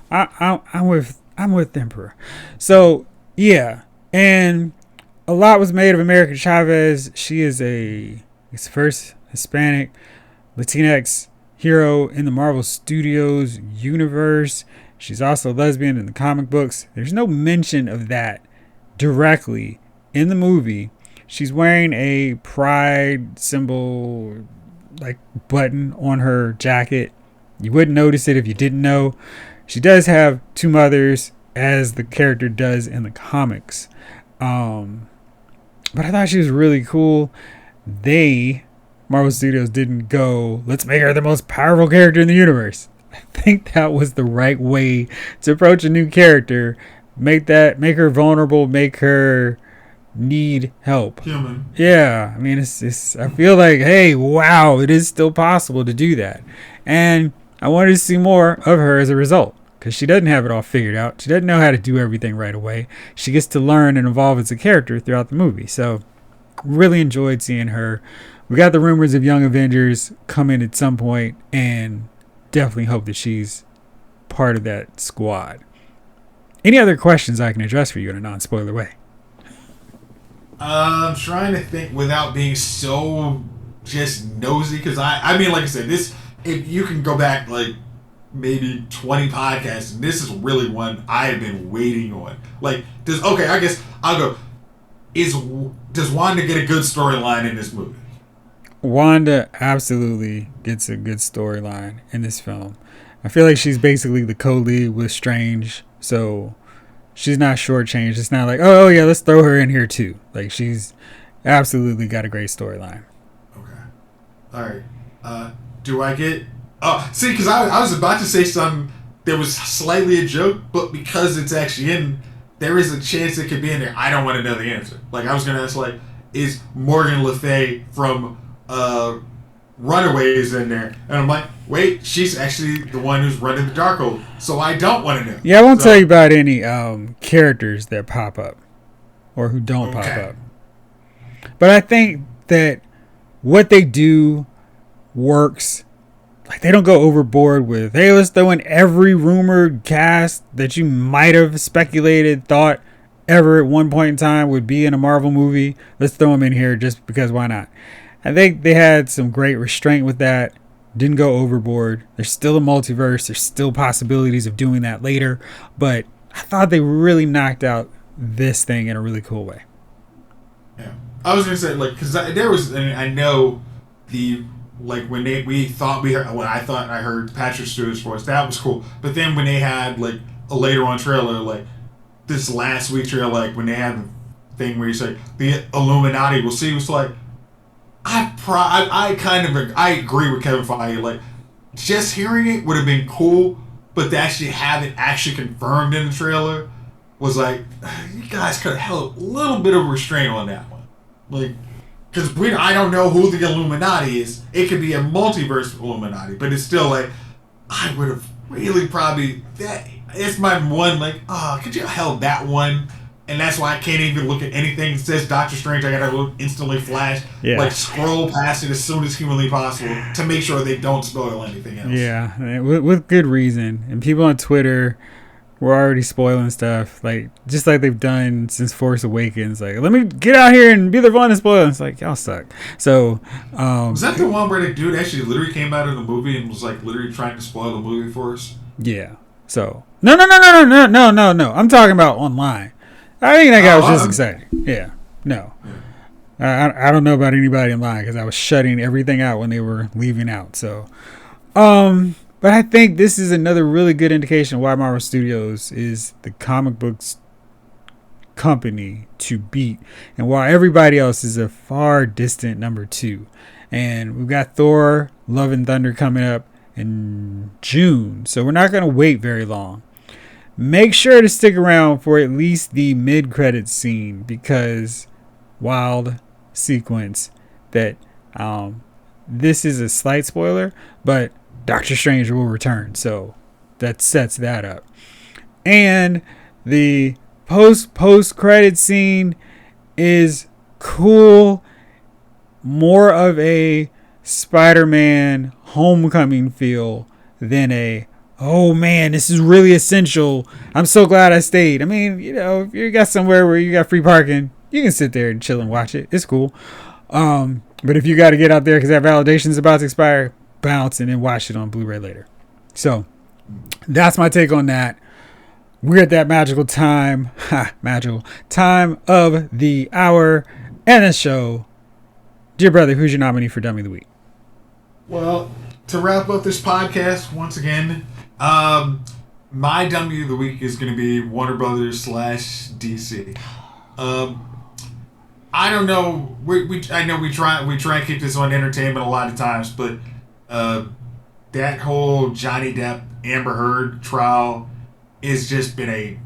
I'm with Emperor. So yeah, and a lot was made of America Chavez. She is it's the first Hispanic Latinx hero in the Marvel Studios universe. She's also a lesbian in the comic books. There's no mention of that directly in the movie. She's wearing a pride symbol, like button on her jacket. You wouldn't notice it if you didn't know. She does have two mothers, as the character does in the comics. But I thought she was really cool. Marvel Studios, didn't go, let's make her the most powerful character in the universe. I think that was the right way to approach a new character. Make her vulnerable, make her need help. Human. Yeah, I mean, it's I feel like, hey, wow, it is still possible to do that. And I wanted to see more of her as a result, because she doesn't have it all figured out. She doesn't know how to do everything right away. She gets to learn and evolve as a character throughout the movie. So really enjoyed seeing her. We got the rumors of Young Avengers coming at some point, and definitely hope that she's part of that squad. Any other questions I can address for you in a non-spoiler way? I'm trying to think without being so just nosy, because I mean, like I said, if you can go back like maybe 20 podcasts, and this is really one I have been waiting on. Like, I guess I'll go. Does Wanda get a good storyline in this movie? Wanda absolutely gets a good storyline in this film. I feel like she's basically the co-lead with Strange, so she's not shortchanged. It's not like, oh yeah, let's throw her in here too. Like, she's absolutely got a great storyline. Okay. All right. Do I get... Oh, see, because I was about to say something that was slightly a joke, but because it's actually in, there is a chance it could be in there. I don't want to know the answer. Like, I was going to ask, like, is Morgan Le Fay from Runaways in there? And I'm like, wait, she's actually the one who's running the Darkhold, so I don't want to know. Yeah, I won't tell you about any characters that pop up or who don't pop up. But I think that what they do works. Like, they don't go overboard with, hey, let's throw in every rumored cast that you might have speculated, thought ever at one point in time would be in a Marvel movie. Let's throw them in here just because, why not? I think they had some great restraint with that. Didn't go overboard. There's still a multiverse. There's still possibilities of doing that later. But I thought they really knocked out this thing in a really cool way. Yeah. I was going to say, like, because there was, I know the... Like when I thought I heard Patrick Stewart's voice, that was cool. But then when they had like a later on trailer, like this last week trailer, like when they had the thing where you say the Illuminati, we'll see. It was like I agree with Kevin Feige. Like, just hearing it would have been cool, but to actually have it actually confirmed in the trailer was like, you guys could have held a little bit of restraint on that one, like. Because I don't know who the Illuminati is. It could be a multiverse Illuminati, but it's still like, I would have really probably, it's my one, like, could you have held that one? And that's why I can't even look at anything that says Doctor Strange. I gotta look instantly flash, like scroll past it as soon as humanly possible to make sure they don't spoil anything else. Yeah, with good reason. And people on Twitter we're already spoiling stuff, like just like they've done since Force Awakens. Like, let me get out here and be the fun and spoil. It's like, y'all suck. So, was that the one where the dude actually literally came out of the movie and was like literally trying to spoil the movie for us? Yeah. So no. I'm talking about online. I think that guy was just excited. Yeah. No. Yeah. I don't know about anybody in line because I was shutting everything out when they were leaving out. So, but I think this is another really good indication why Marvel Studios is the comic books company to beat and why everybody else is a far distant number 2. And we've got Thor Love and Thunder coming up in June, so we're not going to wait very long. Make sure to stick around for at least the mid-credits scene, because wild sequence that this is a slight spoiler, but Doctor Strange will return, so that sets that up. And the post credit scene is cool, more of a Spider-Man Homecoming feel than a, oh man, this is really essential, I'm so glad I stayed. I mean, you know, if you got somewhere where you got free parking, you can sit there and chill and watch it. It's cool. But if you got to get out there because that validation is about to expire, bounce and then watch it on Blu-ray later. So that's my take on that. We're at that magical time of the hour and the show. Dear brother, who's your nominee for Dummy of the Week? Well, to wrap up this podcast once again, my Dummy of the Week is going to be Warner Brothers / DC. I don't know. I know we try and keep this on entertainment a lot of times, but that whole Johnny Depp Amber Heard trial has just been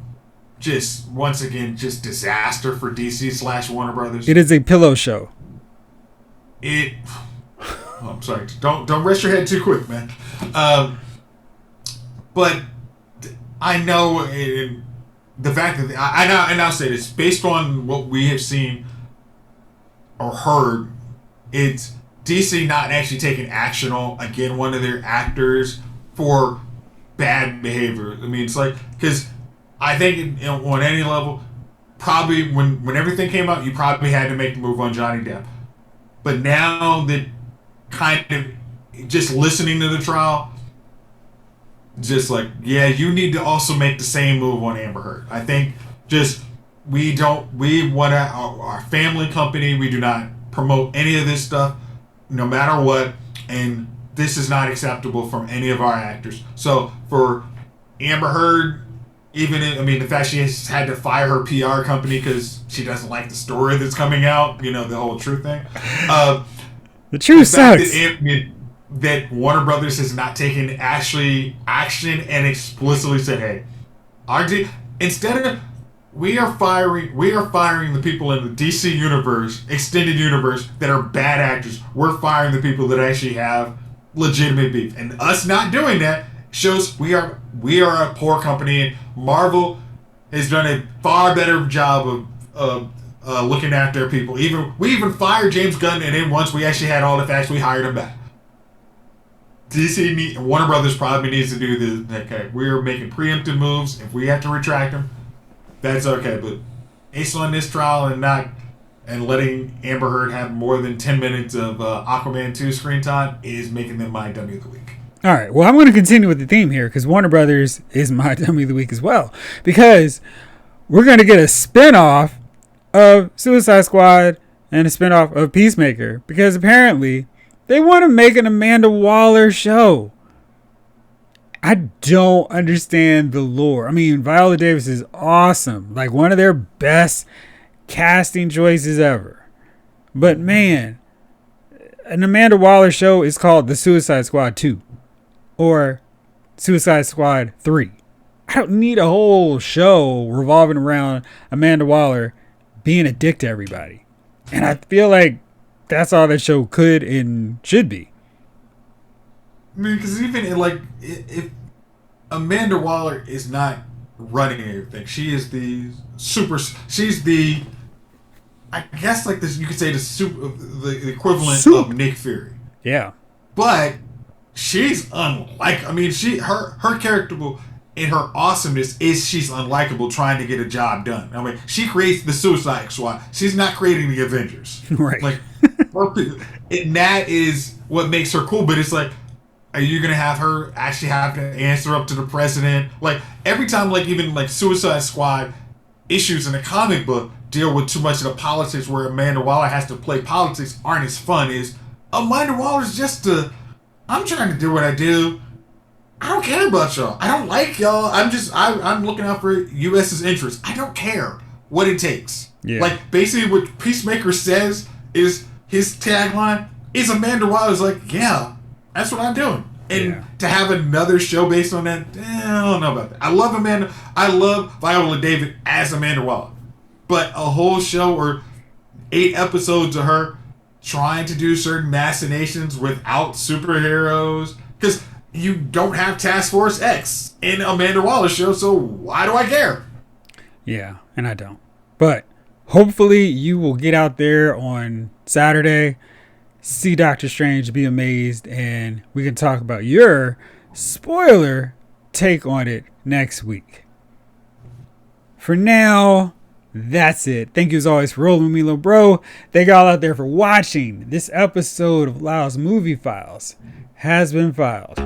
once again disaster for DC / Warner Brothers. It is a pillow show. I'm sorry. Don't rest your head too quick, man. But I know the fact that I'll say this based on what we have seen or heard, it's DC not actually taking action on again one of their actors for bad behavior. I mean, it's like, because I think on any level, probably when everything came out, you probably had to make the move on Johnny Depp. But now that kind of just listening to the trial, just like, yeah, you need to also make the same move on Amber Heard. I think we want our family company. We do not promote any of this stuff, no matter what. And this is not acceptable from any of our actors. So for Amber Heard, the fact she has had to fire her PR company because she doesn't like the story that's coming out, the whole truth thing. The truth sucks. That Warner Brothers has not taken actually action and explicitly said, hey, instead of we are firing the people in the DC universe, extended universe, that are bad actors. We're firing the people that actually have legitimate beef. And us not doing that shows we are a poor company, and Marvel has done a far better job of looking after their people. We even fired James Gunn, and then once we actually had all the facts, we hired him back. Warner Brothers probably needs to do this. Okay, we're making preemptive moves. If we have to retract them, that's okay. But based on this trial and letting Amber Heard have more than 10 minutes of Aquaman 2 screen time is making them my Dummy of the Week. All right. Well, I'm going to continue with the theme here because Warner Brothers is my Dummy of the Week as well. Because we're going to get a spinoff of Suicide Squad and a spinoff of Peacemaker. Because apparently they want to make an Amanda Waller show. I don't understand the lore. I mean, Viola Davis is awesome. Like one of their best casting choices ever. But man, an Amanda Waller show is called The Suicide Squad 2 or Suicide Squad 3. I don't need a whole show revolving around Amanda Waller being a dick to everybody. And I feel like that's all that show could and should be. I mean, because even if Amanda Waller is not running everything, she's the, I guess like this, you could say the equivalent of Nick Fury. Yeah. But she's unlike, her character And her awesomeness is she's unlikable trying to get a job done. I mean, she creates the Suicide Squad. She's not creating the Avengers. Right. Like, and that is what makes her cool. But it's like, are you gonna have her actually have to answer up to the president? Like every time, like even like Suicide Squad issues in a comic book deal with too much of the politics, where Amanda Waller has to play politics, aren't as fun. Is Amanda Waller's just I'm trying to do what I do. I don't care about y'all. I don't like y'all. I'm looking out for U.S.'s interests. I don't care what it takes. Yeah. Like basically what Peacemaker says is his tagline is Amanda Waller's like, yeah, that's what I'm doing. And to have another show based on that, I don't know about that. I love Viola Davis as Amanda Waller. But a whole show or 8 episodes of her trying to do certain machinations without superheroes. Because you don't have Task Force X in Amanda Waller's show, so why do I care? Yeah, and I don't. But hopefully you will get out there on Saturday, see Doctor Strange, be amazed, and we can talk about your spoiler take on it next week. For now, that's it. Thank you as always for rolling with me, little bro. Thank y'all out there for watching. This episode of Lyle's Movie Files has been filed.